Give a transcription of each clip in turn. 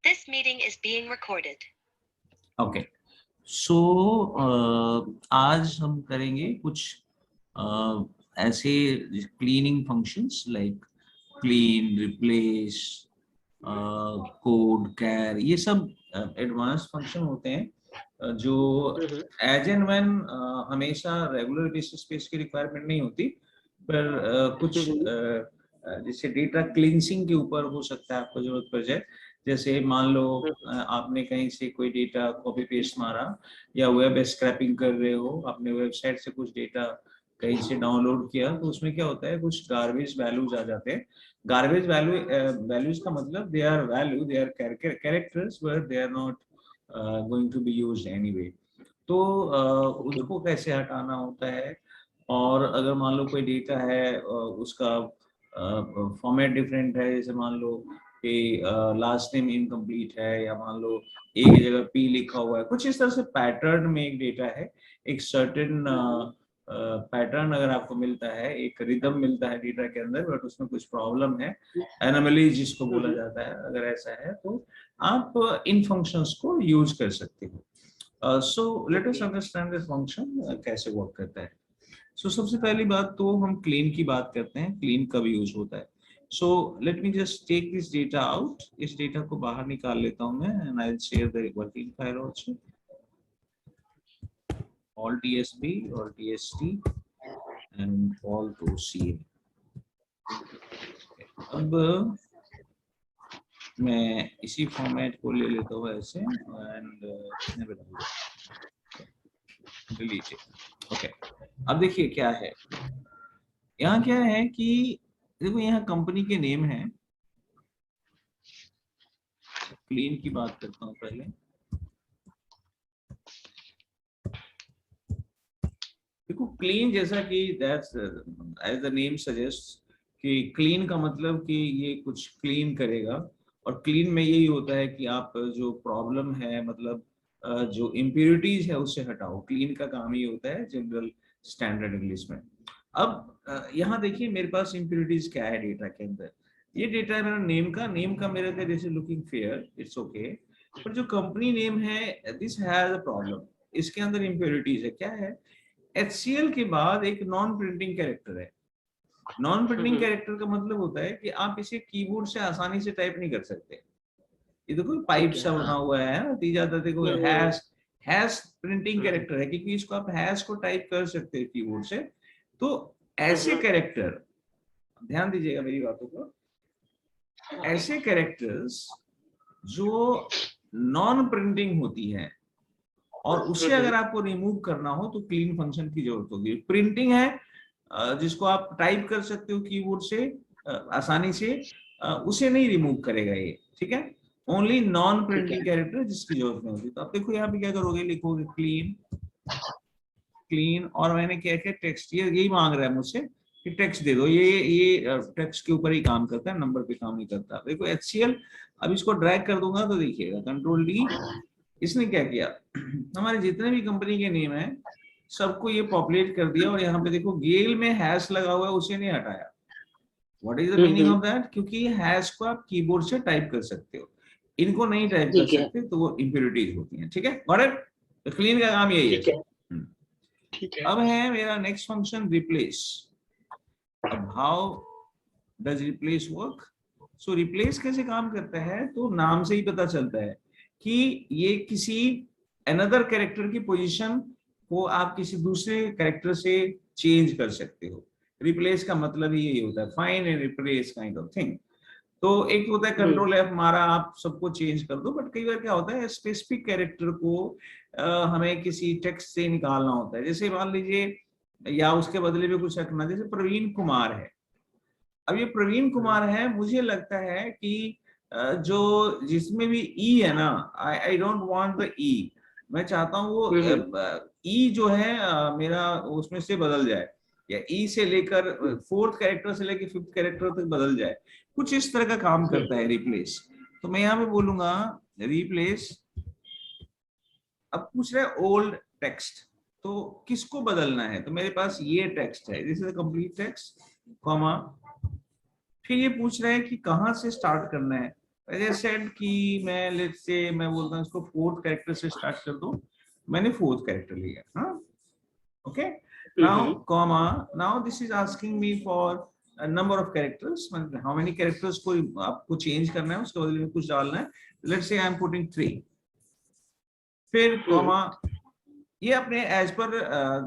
This meeting is being recorded. Okay so आज हम करेंगे कुछ ऐसे cleaning functions like clean, replace, code, char, ये सब एडवांस फंक्शन होते हैं जो एज एंड व्हेन हमेशा रेगुलर बेसिस पे इसकी रिक्वायरमेंट नहीं होती, पर कुछ जैसे डेटा क्लींसिंग के ऊपर हो सकता है आपको जरूरत पड़ जाए। जैसे मान लो आपने कहीं से कोई डेटा कॉपी पेस्ट मारा या वेब स्क्रैपिंग कर रहे हो, आपने वेबसाइट से कुछ डेटा कहीं से डाउनलोड किया, तो उसमें क्या होता है, कुछ गार्बेज वैल्यूज आ जाते हैं। गार्बेज वैल्यूज का मतलब they are value, they are characters but they are not going to be used anyway. तो उनको कैसे हटाना होता है, और अगर मान लो कोई डेटा है उसका फॉर्मेट डिफरेंट है, जैसे मान लो कि लास्ट नेम इनकम्प्लीट है, या मान लो ए की जगह पी लिखा हुआ है, कुछ इस तरह से पैटर्न में एक डेटा है, एक सर्टेन पैटर्न अगर आपको मिलता है, एक रिदम मिलता है डेटा के अंदर, बट उसमें कुछ प्रॉब्लम है, एनोमली जिसको बोला जाता है, अगर ऐसा है तो आप इन फंक्शंस को यूज कर सकते हो। So let us understand this function कैसे वर्क करता है। सो सबसे पहली बात तो हम क्लीन की बात करते हैं, क्लीन कब यूज होता है। So let me just take this data out, इस डेटा को बाहर निकाल लेता हूं मैं, and I will share the working file also, all tsb or tst and all to ca। अब मैं इसी फॉर्मेट को ले लेता हूँ ऐसे, एंड डिलीट इट। ओके, अब देखिए क्या है यहाँ, क्या है कि देखो यहाँ कंपनी के नेम है। क्लीन की बात करता हूँ पहले। देखो क्लीन, जैसा कि that's as the name suggest कि क्लीन का मतलब कि ये कुछ क्लीन करेगा, और क्लीन में यही होता है कि आप जो प्रॉब्लम है, मतलब जो इम्प्योरिटीज है उससे हटाओ। क्लीन का काम ही होता है जनरल स्टैंडर्ड इंग्लिश में। अब यहाँ देखिए मेरे पास इम्प्योरिटीज क्या है डेटा के अंदर। ये डेटा है मेरा नेम का मेरे थे जैसे लुकिंग फेयर, इट्स ओके, पर जो कंपनी नेम है दिस हैज अ प्रॉब्लम। इसके अंदर इम्प्योरिटीज है, क्या है, HCL के बाद एक नॉन प्रिंटिंग कैरेक्टर है। नॉन प्रिंटिंग कैरेक्टर का मतलब होता है कि आप इसे कीबोर्ड से आसानी से टाइप नहीं कर सकते। ये देखो पाइप सा बना हुआ है, तीजा देखो हैश प्रिंटिंग कैरेक्टर है, क्योंकि इसको आप हैश को टाइप कर सकते हैं कीबोर्ड से। तो ऐसे कैरेक्टर, ध्यान दीजिएगा मेरी बातों को, ऐसे कैरेक्टर्स जो नॉन प्रिंटिंग होती है और उसे अगर आपको रिमूव करना हो तो क्लीन फंक्शन की जरूरत होगी। प्रिंटिंग है जिसको आप टाइप कर सकते हो कीबोर्ड से आसानी से, उसे नहीं रिमूव करेगा ये, ठीक है। ओनली नॉन प्रिंटिंग कैरेक्टर जिसकी जरूरत नहीं होती। तो आप देखो यहाँ पे क्या करोगे, लिखोगे क्लीन क्लीन, और मैंने क्या किया, टेक्स्ट, ये यही मांग रहा है मुझसे कि टेक्स्ट दे दो। ये टेक्स्ट के ऊपर ही काम करता है, नंबर पे काम नहीं करता। देखो HCL, अब इसको ड्रैग कर दूंगा तो देखिएगा कंट्रोल D, इसने क्या किया, हमारे जितने भी कंपनी के नेम है सबको ये पॉपुलेट कर दिया, और यहाँ पे देखो गेल में हैश लगा हुआ है उसे नहीं हटाया। What is the meaning of that, क्योंकि हैश को आप कीबोर्ड से टाइप कर सकते हो, इनको नहीं टाइप कर सकते, तो वो इम्प्योरिटीज होती हैं, ठीक है। बट क्लीन का काम यही है। अब है मेरा नेक्स्ट फंक्शन रिप्लेस। अब how does replace work. So replace कैसे काम करता है, तो नाम से ही पता चलता है कि ये किसी अनदर कैरेक्टर की पोजीशन को आप किसी दूसरे कैरेक्टर से चेंज कर सकते हो। रिप्लेस का मतलब ही यही होता है, find and replace kind of thing. तो एक होता है कंट्रोल F मारा आप सबको चेंज कर दो, बट कई बार क्या होता है स्पेसिफिक कैरेक्टर को हमें किसी टेक्स्ट से निकालना होता है। जैसे मान लीजिए, या उसके बदले में कुछ रखना, जैसे प्रवीण कुमार है। अब ये प्रवीण कुमार है, मुझे लगता है कि जो जिसमें भी ई है ना, आई डोंट वांट द ई, मैं चाहता हूँ वो ई जो है मेरा उसमें से बदल जाए, या ई से लेकर फोर्थ कैरेक्टर से लेकर फिफ्थ कैरेक्टर तक बदल जाए, कुछ इस तरह का काम करता है रिप्लेस। तो मैं यहाँ पे बोलूंगा रिप्लेस। अब पूछ रहा है ओल्ड टेक्स्ट, तो किसको बदलना है, तो मेरे पास ये टेक्स्ट है, this is complete text, comma, फिर ये पूछ रहा है कि कहाँ से स्टार्ट करना है, As I said कि मैं let's say मैं बोलता हूँ इसको फोर्थ कैरेक्टर से स्टार्ट कर दो, मैंने फोर्थ कैरेक्टर लिया, हाँ, okay. Now comma, now this is asking me for a number of characters, how many characters को आपको चेंज करना है, उसके बदले में कुछ डालना है. Let's say I am putting 3. फिर comma, ये अपने एज पर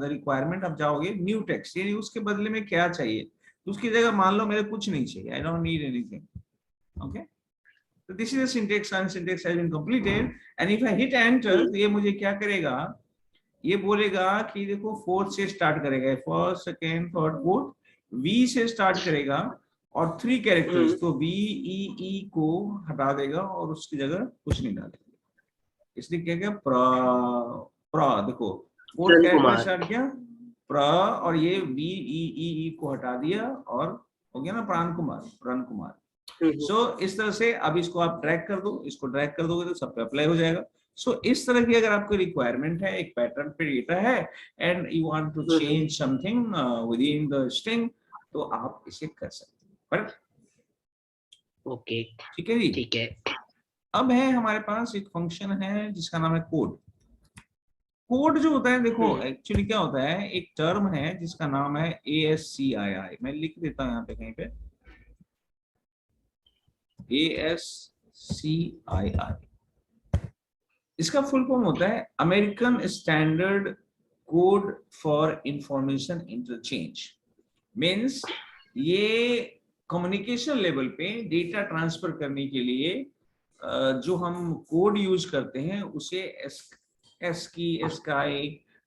द रिक्वायरमेंट आप जाओगे न्यू टेक्स्ट, यानी उसके बदले में क्या चाहिए, तो उसकी जगह मान लो मेरे कुछ नहीं चाहिए, I don't need anything, okay. तो this is the syntax and syntax has been completed and if I hit enter तो ये मुझे क्या करेगा, ये बोलेगा कि देखो फोर्थ से स्टार्ट करेगा, first second third fourth, V से स्टार्ट करेगा और 3 कैरेक्टर्स, तो वी ई ई को हटा देगा और उसकी जगह कुछ नहीं डालेगा. इसलिए क्या क्या प्र, देखो फोर्थ कैरेक्टर स्टार्ट किया प्र और ये वी ई ई को हटा दिया और हो गया ना प्राण कुमार, प्राण कुमार. सो इस तरह से अब इसको आप ड्रैग कर दो, इसको ड्रैग कर दोगे तो सब पे अप्लाई हो जाएगा. सो इस तरह की अगर आपको रिक्वायरमेंट है, एक पैटर्न पे डेटा है and you want to change something within the string, तो आप इसे कर सकते हैं. पर ओके, ठीक है जी, ठीक है. अब है हमारे पास एक फंक्शन है जिसका नाम है कोड. कोड जो होता है, देखो एक्चुअली क्या होता है, एक टर्म है जिसका नाम है ASCII. मैं लिख देता हूं यहाँ पे कहीं पे, ASCII. इसका फुल फॉर्म होता है American standard code for information interchange. Means ये कम्युनिकेशन लेवल पे डेटा ट्रांसफर करने के लिए जो हम कोड यूज करते हैं उसे स्काई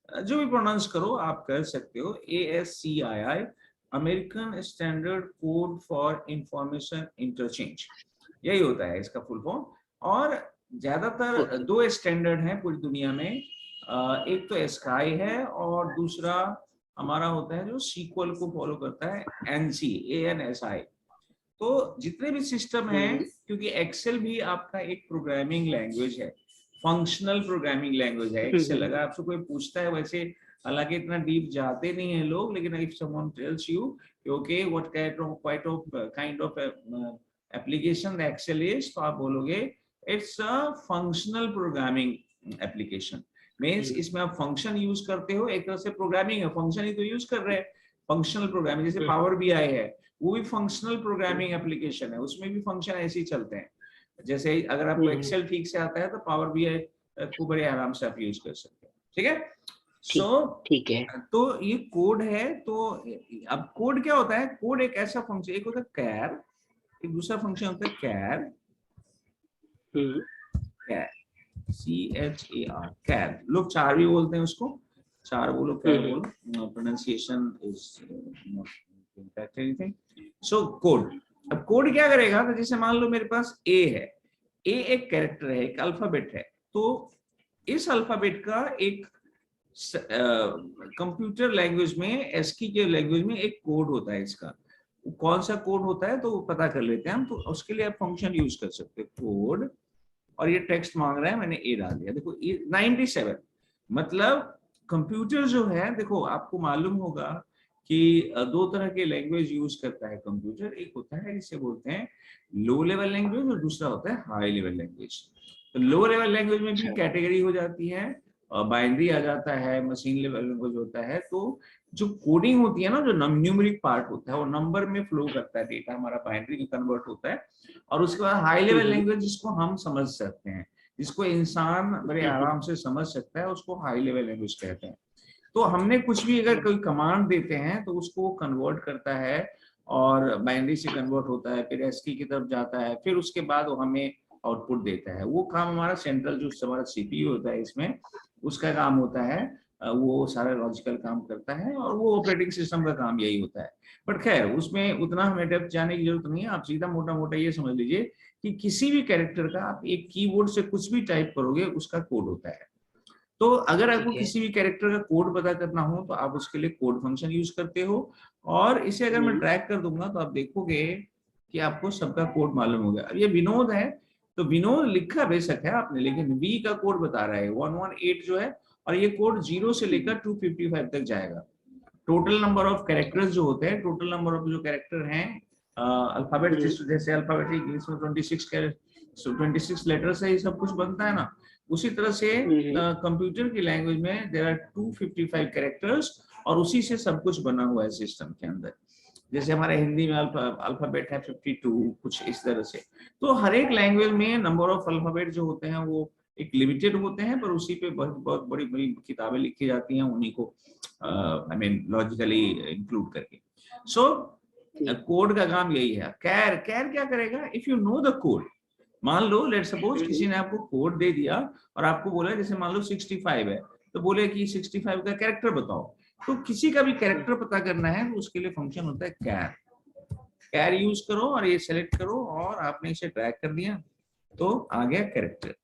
जो भी प्रोनाउंस करो आप कर सकते हो. ASCII, American standard code for information interchange, यही होता है इसका फुल फॉर्म. और ज्यादातर 2 स्टैंडर्ड हैं पूरी दुनिया में, एक तो स्काई है और दूसरा हमारा होता है जो सीक्वल को फॉलो करता है, ANSI. तो जितने भी सिस्टम हैं, क्योंकि एक्सेल भी आपका एक प्रोग्रामिंग लैंग्वेज है, फंक्शनल प्रोग्रामिंग लैंग्वेज है एक्सेल. अगर आपसे कोई पूछता है, वैसे हालांकि इतना डीप जाते नहीं है लोग, लेकिन if someone tells you okay what kind of application Excel is, तो आप बोलोगे it's a functional programming application. Means इसमें आप फंक्शन यूज करते हो, एक तरह से प्रोग्रामिंग है, फंक्शन ही तो यूज कर रहे हैं. फंक्शनल प्रोग्रामिंग, जैसे पावर BI है, वो भी फंक्शनल प्रोग्रामिंग एप्लीकेशन है, उसमें भी फंक्शन ऐसे ही चलते हैं. जैसे अगर आपको एक्सेल ठीक से आता है तो पावर BI को बड़े आराम से आप यूज कर सकते हैं. ठीक है, सो ठीक है. तो ये कोड है. तो अब कोड क्या होता है, कोड एक ऐसा फंक्शन, एक होता है कैर, एक दूसरा फंक्शन होता है कैर, कैर CHAR, कैर. लोग चार भी बोलते हैं उसको, चार बोलो, कैर बोलो, pronunciation is not impact anything. So code, अब कोड क्या करेगा, तो जैसे मान लो मेरे पास A है, A एक कैरेक्टर है, एक अल्फाबेट है, तो इस अल्फाबेट का एक कंप्यूटर लैंग्वेज में, ASCII के लैंग्वेज में एक कोड होता है. इसका कौन सा कोड होता है तो पता कर लेते हैं हम. तो उसके लिए आप फंक्शन यूज कर सकते हैं कोड, और ये टेक्स्ट मांग रहा है, मैंने A डाल दिया. देखो 97, मतलब कंप्यूटर जो है, देखो आपको मालूम होगा कि 2 तरह के लैंग्वेज यूज करता है कंप्यूटर. एक होता है जिसे बोलते हैं लो लेवल लैंग्वेज और दूसरा होता है हाई लेवल लैंग्वेज. तो लो लेवल लैंग्वेज में भी कैटेगरी हो जाती है, बाइनरी आ जाता है, मशीन लेवल लैंग्वेज होता है. तो जो कोडिंग होती है ना, जो न्यूमेरिक पार्ट होता है, वो नंबर में फ्लो करता है, डेटा हमारा बाइनरी में कन्वर्ट होता है. और उसके बाद हाई लेवल लैंग्वेज जिसको हम समझ सकते हैं, जिसको इंसान बड़े आराम से समझ सकता है, उसको हाई लेवल लैंग्वेज कहते हैं. तो हमने कुछ भी अगर कोई कमांड देते हैं तो उसको कन्वर्ट करता है और बाइनरी से कन्वर्ट होता है, फिर ASCII की तरफ जाता है, फिर उसके बाद वो हमें आउटपुट देता है. वो काम हमारा सेंट्रल जो हमारा CPU होता है इसमें, उसका काम होता है, वो सारा लॉजिकल काम करता है, और वो ऑपरेटिंग सिस्टम का काम यही होता है. बट खैर उसमें उतना हमें डेप्थ जाने की जरूरत नहीं है. आप सीधा मोटा मोटा ये समझ लीजिए कि किसी भी कैरेक्टर का आप एक कीबोर्ड से कुछ भी टाइप करोगे, उसका कोड होता है. तो अगर आपको किसी भी कैरेक्टर का कोड पता करना हो तो आप उसके लिए कोड फंक्शन यूज करते हो, और इसे अगर मैं ट्रैक कर दूंगा तो आप देखोगे कि आपको सबका कोड मालूम हो गया. अब ये विनोद है, तो विनोद लिखा बेशक है आपने, लेकिन V का कोड बता रहा है 118 जो है, और ये कोड 0 से लेकर 255 तक जाएगा. टोटल नंबर ऑफ कैरेक्टर्स जो होते हैं, टोटल नंबर ऑफ जो कैरेक्टर हैं अल्फाबेट, जैसे अल्फाबेट इंग्लिश में 26 सो 26 लेटर से ही सब कुछ बनता है ना, उसी तरह से कंप्यूटर की लैंग्वेज में देयर आर 255 कैरेक्टर्स और उसी से सब कुछ बना हुआ है सिस्टम के अंदर। जैसे हमारे हिंदी में अल्फाबेट है 52 कुछ इस तरह से। तो हर एक लैंग्वेज में नंबर ऑफ अल्फाबेट जो होते हैं वो एक लिमिटेड होते हैं, पर उसी पे बहुत बहुत बड़ी बड़ी किताबें लिखी जाती हैं उन्हीं को आई मीन लॉजिकली इंक्लूड करके। सो कोड का काम यही है। कैर क्या करेगा? If you know the code, मान लो लेट सपोज किसी ने आपको कोड दे दिया और आपको बोला जैसे मान लो 65 है, तो बोले कि 65 का कैरेक्टर बताओ, तो किसी का भी कैरेक्टर पता करना है तो उसके लिए फंक्शन होता है कैर। कैर यूज करो और ये सेलेक्ट करो और आपने इसे ड्रैग कर दिया तो आ गया कैरेक्टर।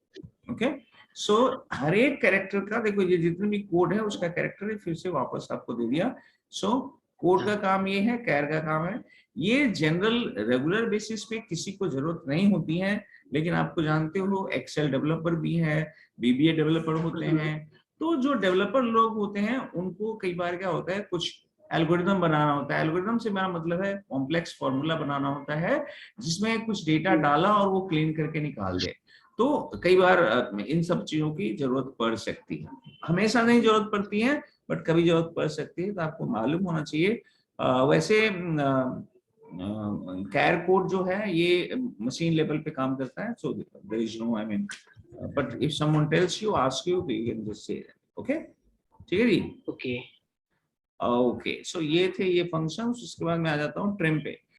ओके, सो हर एक कैरेक्टर का देखो, ये जितने भी कोड है उसका कैरेक्टर फिर से वापस आपको दे दिया। सो कोड का काम ये है, कैर का काम है। ये जनरल रेगुलर बेसिस पे किसी को जरूरत नहीं होती है, लेकिन आपको जानते हो एक्सेल डेवलपर भी है, बीबीए डेवलपर होते हैं। तो जो डेवलपर लोग होते हैं उनको कई बार क्या होता है, कुछ एल्गोरिदम बनाना होता है। एल्गोरिदम से मेरा मतलब है कॉम्प्लेक्स फॉर्मूला बनाना होता है जिसमें कुछ डेटा डाला और वो क्लीन करके निकाल दे। तो कई बार इन सब चीजों की जरूरत पड़ सकती है, हमेशा नहीं जरूरत पड़ती है बट कभी जरूरत पड़ सकती है, तो आपको मालूम होना चाहिए। वैसे कैर कोड जो है ये मशीन लेवल पे काम करता है, so there is no I mean, but if someone tells you ask you you can just say okay. ठीक है जी, ओके। ओके। सो ये थे ये फंक्शंस। उसके बाद मैं आ जाता हूँ ट्रिम पे।